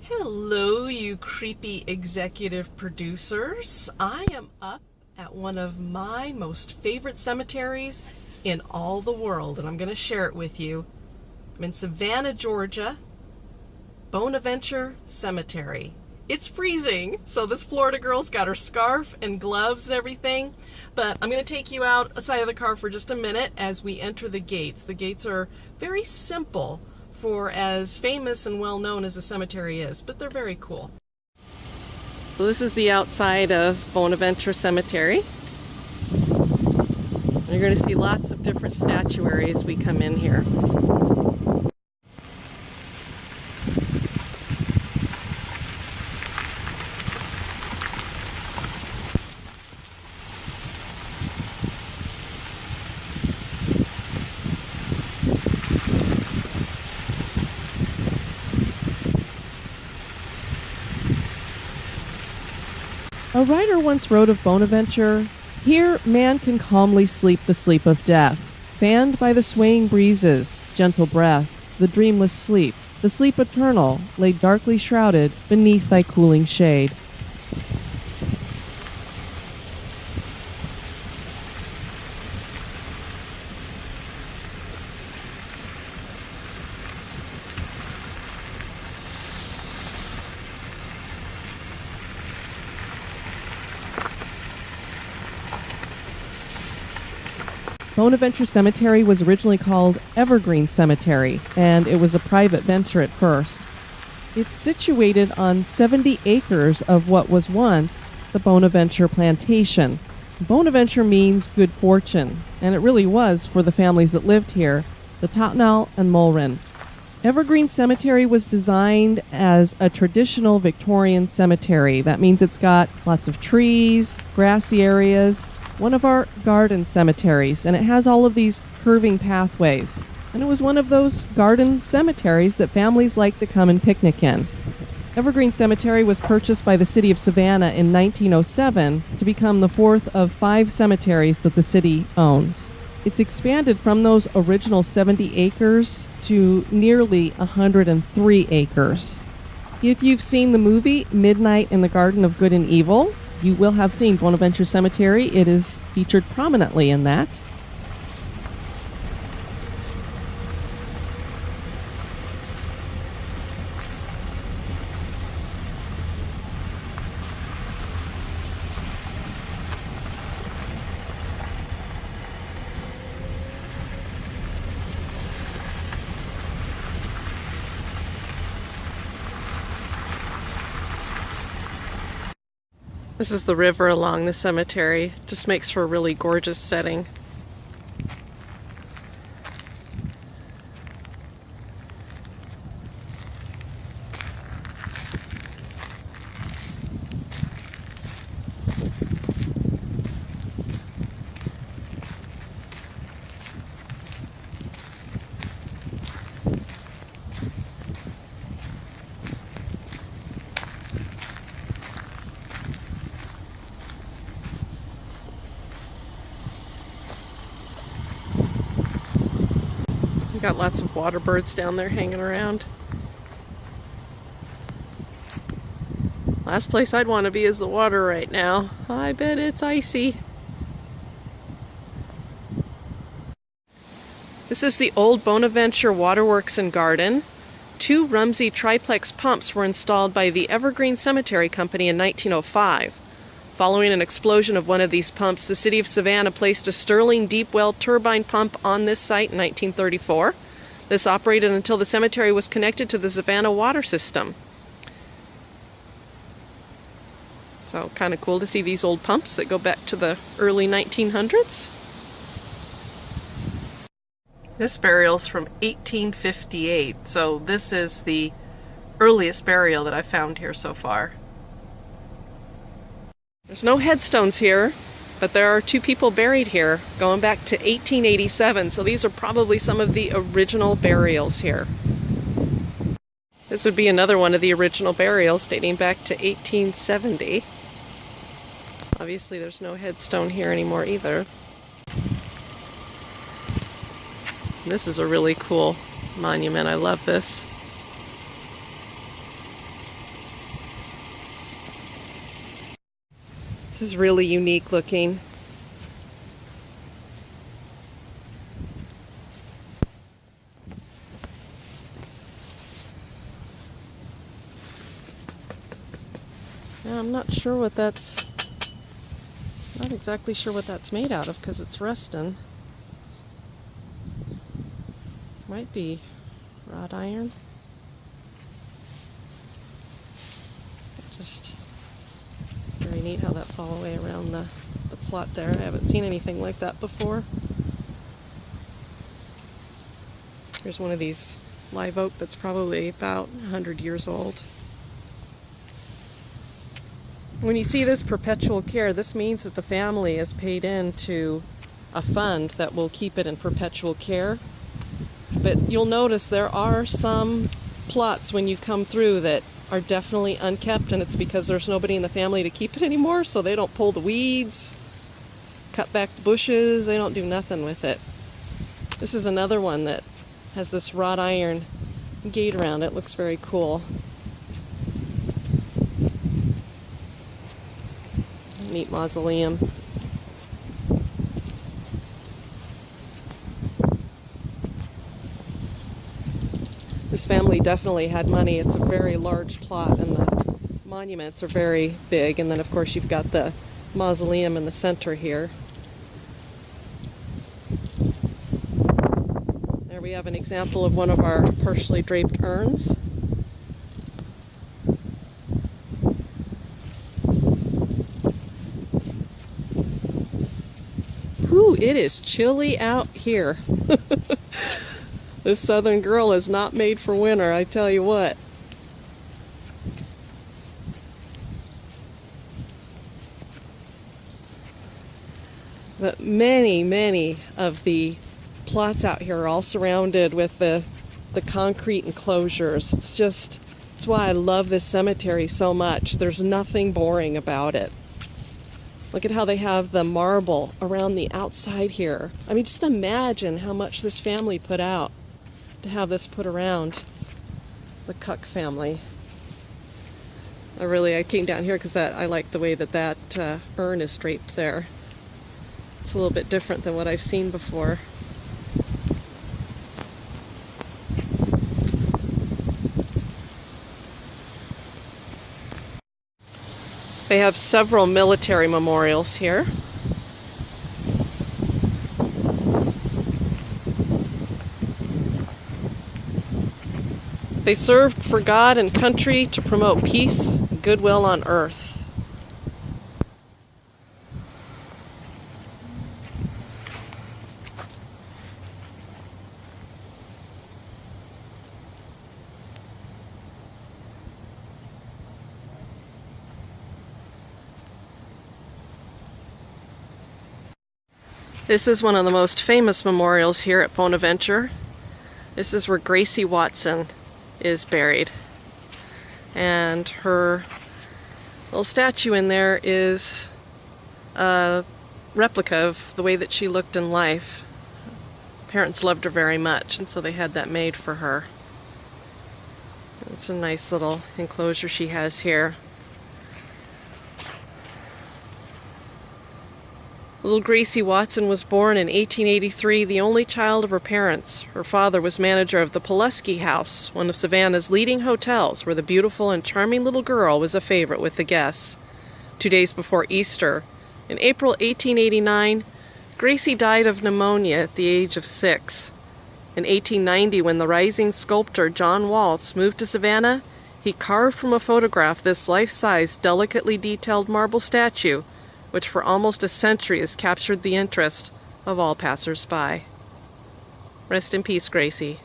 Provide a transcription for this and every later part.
Hello, you creepy executive producers. I am up at one of my most favorite cemeteries in all the world, and I'm going to share it with you. I'm in Savannah, Georgia, Bonaventure Cemetery. It's freezing, so this Florida girl's got her scarf and gloves and everything, but I'm going to take you outside of the car for just a minute as we enter the gates. The gates are very simple for as famous and well known as the cemetery is, but they're very cool. So this is the outside of Bonaventure Cemetery. You're going to see lots of different statuary as we come in here. A writer once wrote of Bonaventure, "Here man can calmly sleep the sleep of death, fanned by the swaying breezes, gentle breath, the dreamless sleep, the sleep eternal, laid darkly shrouded beneath thy cooling shade." Bonaventure Cemetery was originally called Evergreen Cemetery, and it was a private venture at first. It's situated on 70 acres of what was once the Bonaventure Plantation. Bonaventure means good fortune, and it really was for the families that lived here, the Tottenall and Mulrin. Evergreen Cemetery was designed as a traditional Victorian cemetery. That means it's got lots of trees, grassy areas, one of our garden cemeteries, and it has all of these curving pathways. And it was one of those garden cemeteries that families like to come and picnic in. Evergreen Cemetery was purchased by the city of Savannah in 1907 to become the fourth of 5 cemeteries that the city owns. It's expanded from those original 70 acres to nearly 103 acres. If you've seen the movie Midnight in the Garden of Good and Evil, you will have seen Bonaventure Cemetery. It is featured prominently in that. This is the river along the cemetery. Just makes for a really gorgeous setting. Got lots of water birds down there hanging around. Last place I'd want to be is the water right now. I bet it's icy. This is the old Bonaventure Waterworks and Garden. 2 Rumsey triplex pumps were installed by the Evergreen Cemetery Company in 1905. Following an explosion of one of these pumps, the city of Savannah placed a Stirling deep well turbine pump on this site in 1934. This operated until the cemetery was connected to the Savannah water system. So kind of cool to see these old pumps that go back to the early 1900s. This burial's from 1858, so this is the earliest burial that I've found here so far. There's no headstones here, but there are 2 people buried here going back to 1887, so these are probably some of the original burials here. This would be another one of the original burials dating back to 1870. Obviously there's no headstone here anymore either. This is a really cool monument. I love this. This is really unique looking. Now, I'm not sure what that's, not exactly sure what that's made out of because it's rusting. Might be wrought iron. Just very neat how that's all the way around the plot there. I haven't seen anything like that before. Here's one of these live oak that's probably about 100 years old. When you see this perpetual care, this means that the family has paid into a fund that will keep it in perpetual care. But you'll notice there are some plots when you come through that are definitely unkept, and it's because there's nobody in the family to keep it anymore, so they don't pull the weeds, cut back the bushes, they don't do nothing with it. This is another one that has this wrought iron gate around it. Looks very cool. Neat mausoleum. This family definitely had money. It's a very large plot, and the monuments are very big. And then, of course, you've got the mausoleum in the center here. There we have an example of one of our partially draped urns. Whew, it is chilly out here. This southern girl is not made for winter, I tell you what. But many of the plots out here are all surrounded with the concrete enclosures. It's why I love this cemetery so much. There's nothing boring about it. Look at how they have the marble around the outside here. I mean, just imagine how much this family put out to have this put around. The Cook family. I came down here because I like the way that urn is draped there. It's a little bit different than what I've seen before. They have several military memorials here. They served for God and country to promote peace and goodwill on earth. This is one of the most famous memorials here at Bonaventure. This is where Gracie Watson is buried. And her little statue in there is a replica of the way that she looked in life. Parents loved her very much, and so they had that made for her. It's a nice little enclosure she has here. Little Gracie Watson was born in 1883, the only child of her parents. Her father was manager of the Pulaski House, one of Savannah's leading hotels, where the beautiful and charming little girl was a favorite with the guests. 2 days before Easter, in April 1889, Gracie died of pneumonia at the age of 6. In 1890, when the rising sculptor John Waltz moved to Savannah, he carved from a photograph this life-size, delicately detailed marble statue, which for almost a century has captured the interest of all passers-by. Rest in peace, Gracie.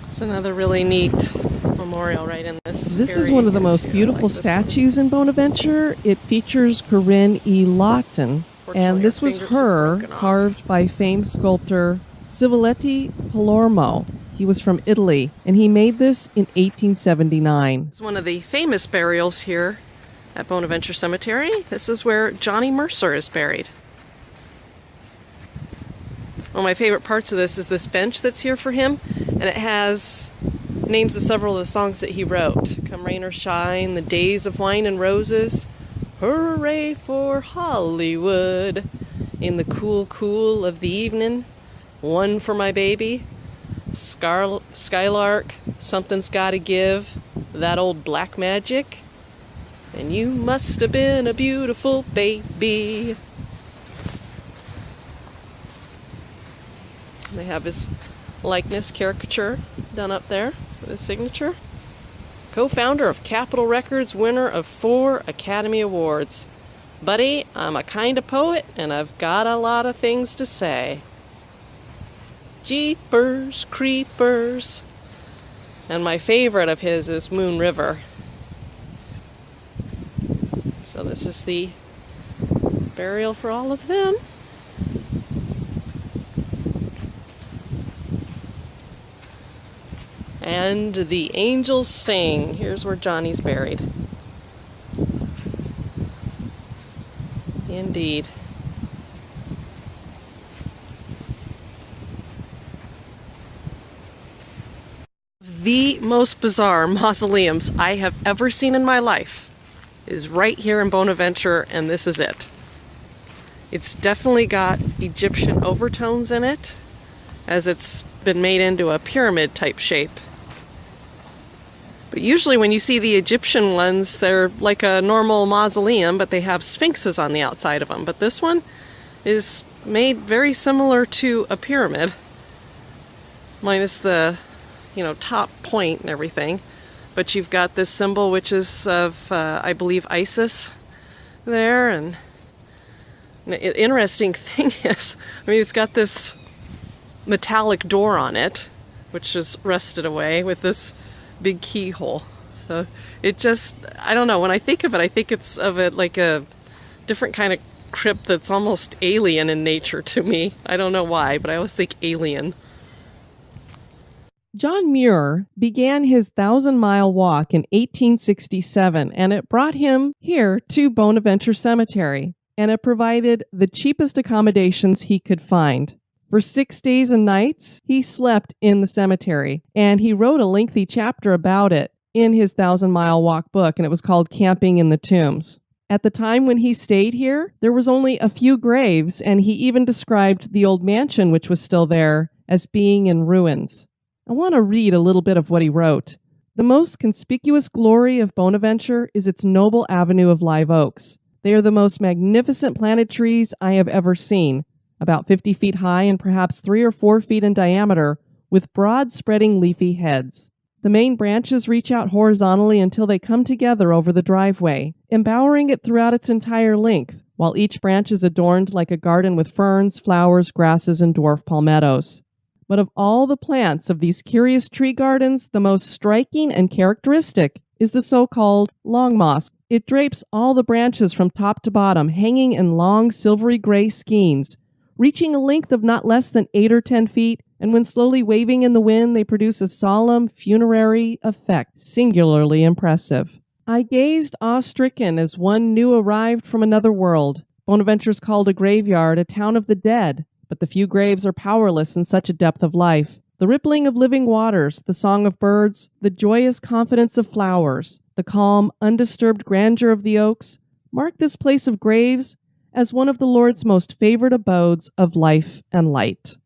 It's another really neat memorial right in this area. This is one of the most beautiful statues in Bonaventure. It features Corrine Lawton, and this was her carved by famed sculptor Civiletti Palermo. He was from Italy, and he made this in 1879. It's one of the famous burials here at Bonaventure Cemetery. This is where Johnny Mercer is buried. One of my favorite parts of this is this bench that's here for him, and it has names of several of the songs that he wrote. Come Rain or Shine, The Days of Wine and Roses, Hooray for Hollywood, In the Cool Cool of the Evening, One for My Baby, Skylark, Something's Gotta Give, That Old Black Magic, and You Must Have Been a Beautiful Baby. They have his likeness caricature done up there with his signature. Co-founder of Capitol Records, winner of 4 Academy Awards. Buddy, I'm a kind of poet, and I've got a lot of things to say. Jeepers creepers. And my favorite of his is Moon River. So this is the burial for all of them. And the angels sing. Here's where Johnny's buried. Indeed. The most bizarre mausoleums I have ever seen in my life is right here in Bonaventure, and this is it. It's definitely got Egyptian overtones in it, as it's been made into a pyramid type shape. But usually when you see the Egyptian ones, they're like a normal mausoleum, but they have sphinxes on the outside of them. But this one is made very similar to a pyramid, minus the, top point and everything. But you've got this symbol, which is of, I believe, Isis there. And the interesting thing is, it's got this metallic door on it, which is rusted away with this big keyhole. So it just, I don't know, when I think of it, I think it's of it like a different kind of crypt that's almost alien in nature to me. I don't know why, but I always think alien. John Muir began his 1,000-mile walk in 1867, and it brought him here to Bonaventure Cemetery, and it provided the cheapest accommodations he could find. For 6 days and nights, he slept in the cemetery, and he wrote a lengthy chapter about it in his 1,000-mile walk book, and it was called Camping in the Tombs. At the time when he stayed here, there was only a few graves, and he even described the old mansion, which was still there, as being in ruins. I want to read a little bit of what he wrote. The most conspicuous glory of Bonaventure is its noble avenue of live oaks. They are the most magnificent planted trees I have ever seen, about 50 feet high and perhaps 3 or 4 feet in diameter, with broad spreading leafy heads. The main branches reach out horizontally until they come together over the driveway, embowering it throughout its entire length, while each branch is adorned like a garden with ferns, flowers, grasses, and dwarf palmettos. But of all the plants of these curious tree gardens, the most striking and characteristic is the so-called long moss. It drapes all the branches from top to bottom, hanging in long silvery gray skeins, reaching a length of not less than 8 or 10 feet, and when slowly waving in the wind, they produce a solemn, funerary effect, singularly impressive. I gazed awe-stricken as one new arrived from another world. Bonaventure's called a graveyard a town of the dead, but the few graves are powerless in such a depth of life. The rippling of living waters, the song of birds, the joyous confidence of flowers, the calm, undisturbed grandeur of the oaks, mark this place of graves as one of the Lord's most favored abodes of life and light.